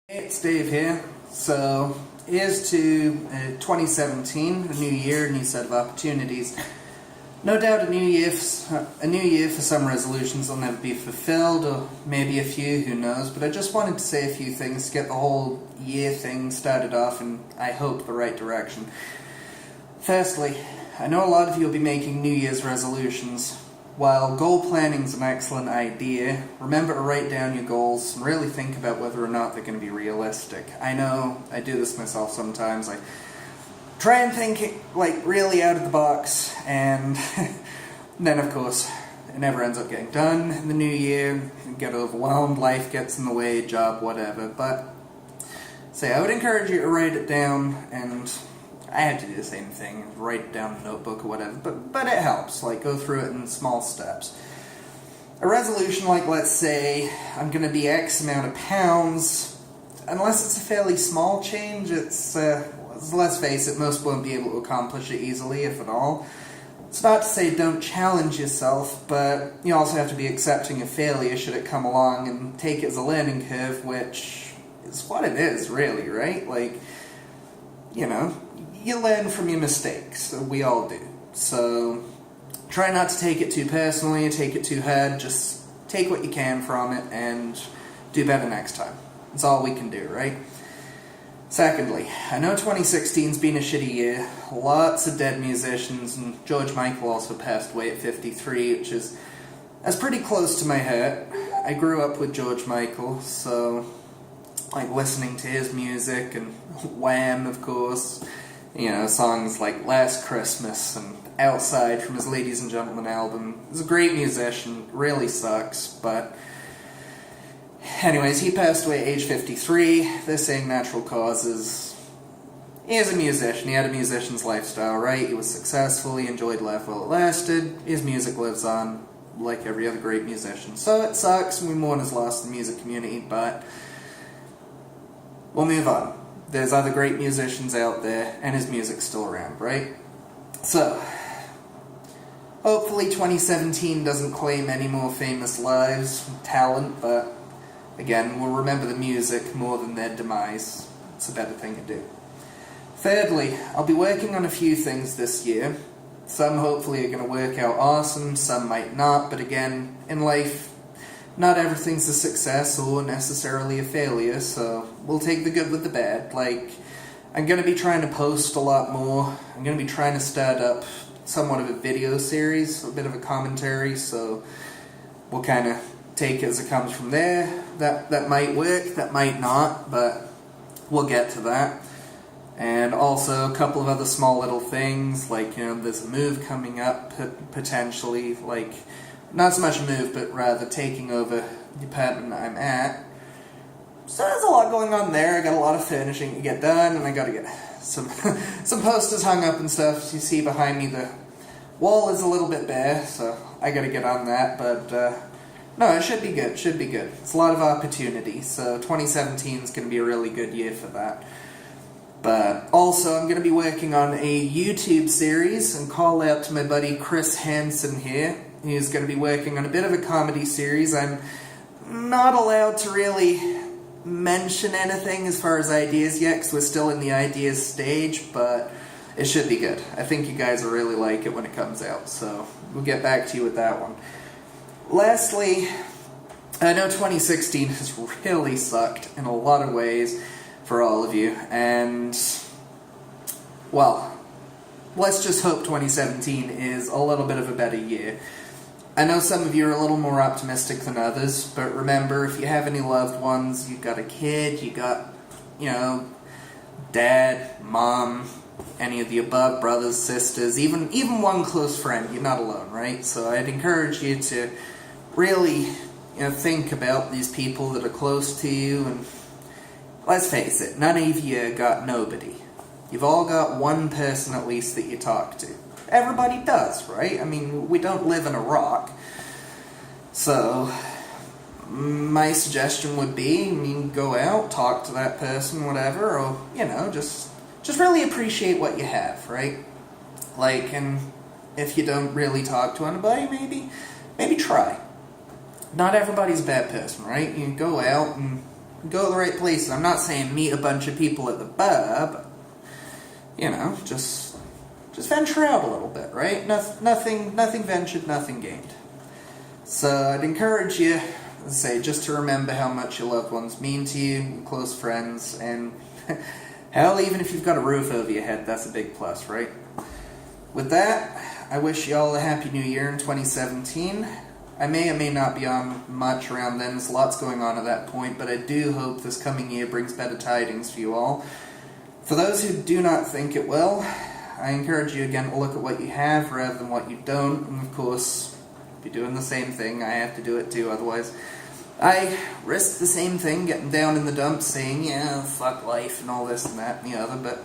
It's Dave here. So, here's to 2017, a new year, a new set of opportunities. No doubt a new year for some resolutions will never be fulfilled, or maybe a few, who knows, but I just wanted to say a few things to get the whole year thing started off in, I hope, the right direction. Firstly, I know a lot of you will be making New Year's resolutions. While goal planning is an excellent idea, remember to write down your goals and really think about whether or not they're going to be realistic. I know, I do this myself sometimes. I try and think really out of the box, and then of course it never ends up getting done in the new year. You get overwhelmed, life gets in the way, job, whatever. But I would encourage you to write it down, and I had to do the same thing, write it down in a notebook or whatever, but it helps, go through it in small steps. A resolution let's say, I'm going to be X amount of pounds, unless it's a fairly small change, let's face it, most won't be able to accomplish it easily, if at all. It's not to say don't challenge yourself, but you also have to be accepting of failure should it come along, and take it as a learning curve, which is what it is, really, right? You learn from your mistakes. We all do. So try not to take it too personally, take it too hard. Just take what you can from it and do better next time. That's all we can do, right? Secondly, I know 2016's been a shitty year. Lots of dead musicians, and George Michael also passed away at 53, which is that's pretty close to my heart. I grew up with George Michael, so listening to his music, and Wham, of course. Songs like Last Christmas and Outside from his Ladies and Gentlemen album. He's a great musician, really sucks, but anyways, he passed away at age 53. They're saying natural causes. He is a musician, he had a musician's lifestyle, right? He was successful, he enjoyed life while it lasted. His music lives on, like every other great musician. So it sucks, and we mourn his loss in the music community, but we'll move on. There's other great musicians out there, and his music's still around, right? So, hopefully 2017 doesn't claim any more famous lives, talent, but again, we'll remember the music more than their demise. It's a better thing to do. Thirdly, I'll be working on a few things this year. Some hopefully are going to work out awesome, some might not, but again, in life, not everything's a success or necessarily a failure, so we'll take the good with the bad. I'm going to be trying to post a lot more. I'm going to be trying to start up somewhat of a video series, a bit of a commentary, so we'll kind of take it as it comes from there. That might work, that might not, but we'll get to that. And also a couple of other small little things, there's a move coming up, potentially, not so much a move, but rather taking over the apartment I'm at. So there's a lot going on there. I got a lot of finishing to get done, and I gotta get some posters hung up and stuff. You see behind me the wall is a little bit bare, so I gotta get on that, but no, it should be good, It's a lot of opportunity, so 2017 is gonna be a really good year for that. But also, I'm going to be working on a YouTube series, and call out to my buddy Chris Hansen here. He's going to be working on a bit of a comedy series. I'm not allowed to really mention anything as far as ideas yet, because we're still in the ideas stage, but it should be good. I think you guys will really like it when it comes out, so we'll get back to you with that one. Lastly, I know 2016 has really sucked in a lot of ways for all of you, and well, let's just hope 2017 is a little bit of a better year. I know some of you are a little more optimistic than others, but remember, if you have any loved ones, you've got a kid, you got, dad, mom, any of the above, brothers, sisters, even one close friend, you're not alone, right? So I'd encourage you to really, think about these people that are close to you, and let's face it, none of you got nobody. You've all got one person at least that you talk to. Everybody does, right? I mean, we don't live in a rock. So, my suggestion would be, go out, talk to that person, whatever, or, just really appreciate what you have, right? And if you don't really talk to anybody, maybe try. Not everybody's a bad person, right? You go out and Go to the right places. I'm not saying meet a bunch of people at the bar, but, you know, just venture out a little bit, right? Nothing ventured, nothing gained. So I'd encourage you, just to remember how much your loved ones mean to you, your close friends, and hell, even if you've got a roof over your head, that's a big plus, right? With that, I wish you all a happy new year in 2017. I may or may not be on much around then. There's lots going on at that point, but I do hope this coming year brings better tidings for you all. For those who do not think it will, I encourage you again to look at what you have rather than what you don't. And of course, if you're doing the same thing, I have to do it too, otherwise I risk the same thing, getting down in the dumps, saying, yeah, fuck life and all this and that and the other, but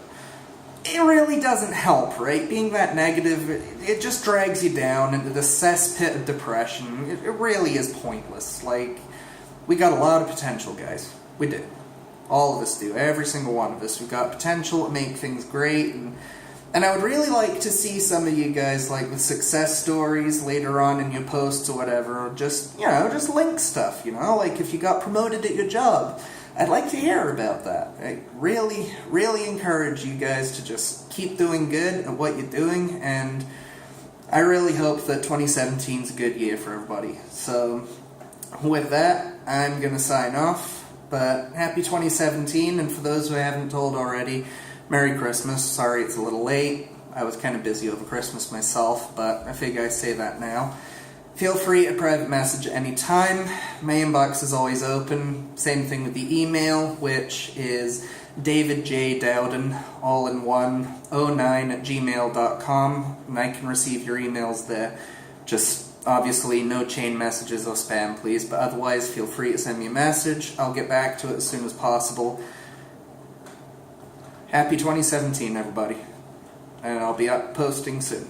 it really doesn't help, right? Being that negative, it just drags you down into the cesspit of depression. It really is pointless. Like, we got a lot of potential, guys. We do. All of us do. Every single one of us. We've got potential to make things great, and I would really like to see some of you guys, like, with success stories later on in your posts or whatever, just link stuff, like if you got promoted at your job. I'd like to hear about that. I really, really encourage you guys to just keep doing good at what you're doing, and I really hope that 2017 is a good year for everybody. So, with that, I'm going to sign off, but happy 2017, and for those who I haven't told already, Merry Christmas. Sorry it's a little late. I was kind of busy over Christmas myself, but I figure I say that now. Feel free to private message at any time. My inbox is always open. Same thing with the email, which is davidjdowden, all in one, 09@gmail.com, and I can receive your emails there. Just obviously no chain messages or spam, please, but otherwise feel free to send me a message. I'll get back to it as soon as possible. Happy 2017, everybody. And I'll be up posting soon.